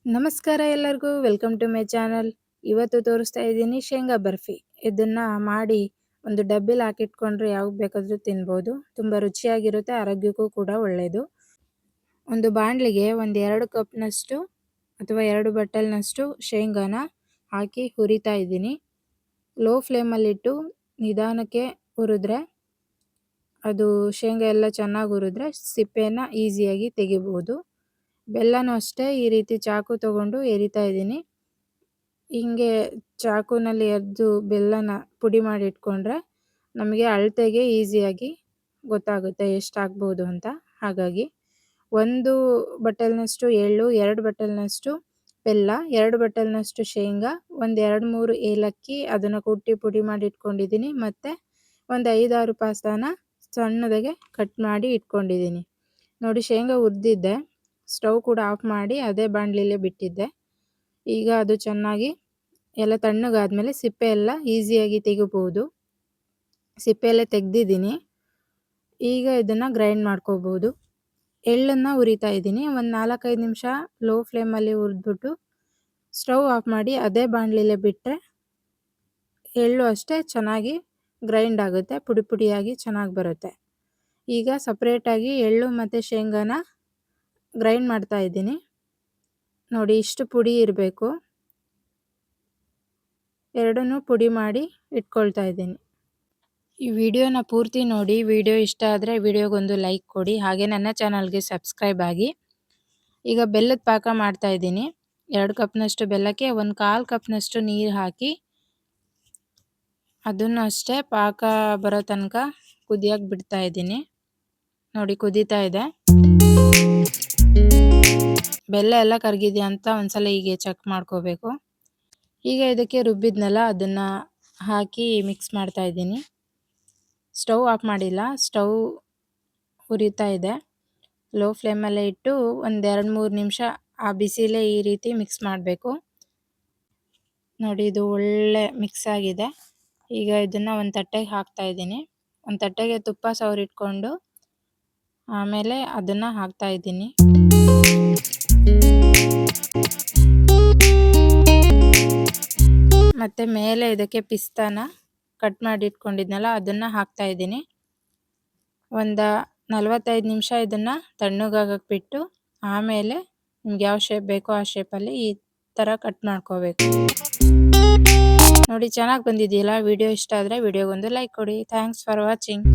ನಮಸ್ಕಾರ ಎಲ್ಲರಿಗೂ welcome to my channel. ಇವತ್ತು ತೋರಿಸ್ತಾ ಇದ್ದೀನಿ ಶೇಂಗಾ ಬರ್ಫಿ. ಇದನ್ನ ಮಾಡಿ ಒಂದು ಡಬ್ಬಿಲಿ ಹಾಕಿಟ್ಕೊಂಡ್ರೆ ಯಾವಾಗ ಬೇಕಾದರೂ ತಿನ್ಬೋದು. ತುಂಬ ರುಚಿಯಾಗಿರುತ್ತೆ, ಆರೋಗ್ಯಕ್ಕೂ ಕೂಡ ಒಳ್ಳೆಯದು. ಒಂದು ಬಾಣಲಿಗೆ ಒಂದು 2 ಕಪ್ನಷ್ಟು ಅಥವಾ 2 ಬಟ್ಟಲ್ನಷ್ಟು ಶೇಂಗಾನ ಹಾಕಿ ಹುರಿತಾ ಇದ್ದೀನಿ. ಲೋ ಫ್ಲೇಮಲ್ಲಿಟ್ಟು ನಿಧಾನಕ್ಕೆ ಹುರಿದ್ರೆ ಅದು ಶೇಂಗಾ ಎಲ್ಲ ಚೆನ್ನಾಗಿ ಹುರಿದ್ರೆ ಸಿಪ್ಪೆನ ಈಸಿಯಾಗಿ ತೆಗಿಬೋದು. ಬೆಲ್ಲನೂ ಅಷ್ಟೇ ಈ ರೀತಿ ಚಾಕು ತಗೊಂಡು ಎರಿತಾ ಇದ್ದೀನಿ. ಹಿಂಗೆ ಚಾಕುನಲ್ಲಿ ಎರೆದು ಬೆಲ್ಲನ ಪುಡಿ ಮಾಡಿ ಇಟ್ಕೊಂಡ್ರೆ ನಮಗೆ ಅಳತೆಗೆ ಈಸಿಯಾಗಿ ಗೊತ್ತಾಗುತ್ತೆ ಎಷ್ಟು ಹಾಕ್ಬೋದು ಅಂತ. ಹಾಗಾಗಿ 1 ಬಟ್ಟಲ್ನಷ್ಟು ಎಳ್ಳು, 2 ಬಟ್ಟಲ್ನಷ್ಟು ಬೆಲ್ಲ, 2 ಬಟ್ಟಲ್ನಷ್ಟು ಶೇಂಗಾ, ಒಂದು 2-3 ಏಲಕ್ಕಿ ಅದನ್ನು ಕುಟ್ಟಿ ಪುಡಿ ಮಾಡಿ ಇಟ್ಕೊಂಡಿದ್ದೀನಿ. ಮತ್ತು ಒಂದು 5-6 ಪಾಸ್ತಾನ ಸಣ್ಣದಾಗೆ ಕಟ್ ಮಾಡಿ ಇಟ್ಕೊಂಡಿದ್ದೀನಿ. ನೋಡಿ, ಶೇಂಗಾ ಹುರಿದಿದ್ದೆ, ಸ್ಟವ್ ಕೂಡ ಆಫ್ ಮಾಡಿ ಅದೇ ಬಾಣಲಿಲೇ ಬಿಟ್ಟಿದ್ದೆ. ಈಗ ಅದು ಚೆನ್ನಾಗಿ ಎಲ್ಲ ತಣ್ಣಗಾದ್ಮೇಲೆ ಸಿಪ್ಪೆ ಎಲ್ಲ ಈಸಿಯಾಗಿ ತೆಗಿಬೋದು. ಸಿಪ್ಪೆ ಎಲ್ಲ ತೆಗೆದಿದ್ದೀನಿ. ಈಗ ಇದನ್ನು ಗ್ರೈಂಡ್ ಮಾಡ್ಕೋಬೋದು. ಎಳ್ಳನ್ನು ಹುರಿತಾ ಇದ್ದೀನಿ. ಒಂದು 4-5 ನಿಮಿಷ ಲೋ ಫ್ಲೇಮಲ್ಲಿ ಹುರಿದ್ಬಿಟ್ಟು ಸ್ಟವ್ ಆಫ್ ಮಾಡಿ ಅದೇ ಬಾಣಲಿಲೇ ಬಿಟ್ಟರೆ ಎಳ್ಳು ಅಷ್ಟೇ ಚೆನ್ನಾಗಿ ಗ್ರೈಂಡ್ ಆಗುತ್ತೆ, ಪುಡಿ ಪುಡಿಯಾಗಿ ಚೆನ್ನಾಗಿ ಬರುತ್ತೆ. ಈಗ ಸಪ್ರೇಟಾಗಿ ಎಳ್ಳು ಮತ್ತು ಶೇಂಗಾನ ಗ್ರೈಂಡ್ ಮಾಡ್ತಾ ಇದ್ದೀನಿ. ನೋಡಿ, ಇಷ್ಟು ಪುಡಿ ಇರಬೇಕು. ಎರಡನ್ನೂ ಪುಡಿ ಮಾಡಿ ಇಟ್ಕೊಳ್ತಾ ಇದ್ದೀನಿ. ಈ ವಿಡಿಯೋನ ಪೂರ್ತಿ ನೋಡಿ. ವಿಡಿಯೋ ಇಷ್ಟ ಆದರೆ ವಿಡಿಯೋಗೊಂದು ಲೈಕ್ ಕೊಡಿ, ಹಾಗೆ ನನ್ನ ಚಾನಲ್ಗೆ ಸಬ್ಸ್ಕ್ರೈಬ್ ಆಗಿ. ಈಗ ಬೆಲ್ಲದ ಪಾಕ ಮಾಡ್ತಾ ಇದ್ದೀನಿ. 2 ಕಪ್ನಷ್ಟು ಬೆಲ್ಲಕ್ಕೆ 1/4 ಕಪ್ನಷ್ಟು ನೀರು ಹಾಕಿ ಅದನ್ನು ಅಷ್ಟೇ ಪಾಕ ಬರೋ ತನಕ ಕುದಿಯಕ್ಕೆ ಬಿಡ್ತಾ ಇದ್ದೀನಿ. ನೋಡಿ, ಕುದೀತಾ ಇದೆ. ಬೆಲ್ಲ ಎಲ್ಲ ಕರಗಿದೆಯಾ ಅಂತ ಒಂದ್ಸಲ ಹೀಗೆ ಚೆಕ್ ಮಾಡ್ಕೋಬೇಕು. ಈಗ ಇದಕ್ಕೆ ರುಬ್ಬಿದ್ನಲ್ಲ ಅದನ್ನು ಹಾಕಿ ಮಿಕ್ಸ್ ಮಾಡ್ತಾ ಇದ್ದೀನಿ. ಸ್ಟವ್ ಆಫ್ ಮಾಡಿಲ್ಲ, ಸ್ಟವ್ ಉರಿತಾ ಇದೆ. ಲೋ ಫ್ಲೇಮಲ್ಲೇ ಇಟ್ಟು ಒಂದು 2-3 ನಿಮಿಷ ಆ ಬಿಸಿಲೇ ಈ ರೀತಿ ಮಿಕ್ಸ್ ಮಾಡಬೇಕು. ನೋಡಿ, ಇದು ಒಳ್ಳೆ ಮಿಕ್ಸ್ ಆಗಿದೆ. ಈಗ ಇದನ್ನು ಒಂದು ತಟ್ಟೆಗೆ ಹಾಕ್ತಾ ಇದ್ದೀನಿ. ಒಂದು ತಟ್ಟೆಗೆ ತುಪ್ಪ ಸವರಿಟ್ಕೊಂಡು ಆಮೇಲೆ ಅದನ್ನು ಹಾಕ್ತಾ ಇದ್ದೀನಿ. ಮತ್ತು ಮೇಲೆ ಇದಕ್ಕೆ ಪಿಸ್ತಾನ ಕಟ್ ಮಾಡಿ ಇಟ್ಕೊಂಡಿದ್ನಲ್ಲ ಅದನ್ನು ಹಾಕ್ತಾ ಇದ್ದೀನಿ. ಒಂದು 45 ನಿಮಿಷ ಇದನ್ನು ತಣ್ಣಗಾಗಕ್ಕೆ ಬಿಟ್ಟು ಆಮೇಲೆ ನಿಮ್ಗೆ ಯಾವ ಶೇಪ್ ಬೇಕೋ ಆ ಶೇಪಲ್ಲಿ ಈ ಥರ ಕಟ್ ಮಾಡ್ಕೋಬೇಕು. ನೋಡಿ, ಚೆನ್ನಾಗಿ ಬಂದಿದೆಯಲ್ಲ. ವಿಡಿಯೋ ಇಷ್ಟ ಆದರೆ ವಿಡಿಯೋಗೊಂದು ಲೈಕ್ ಕೊಡಿ. Thanks for watching.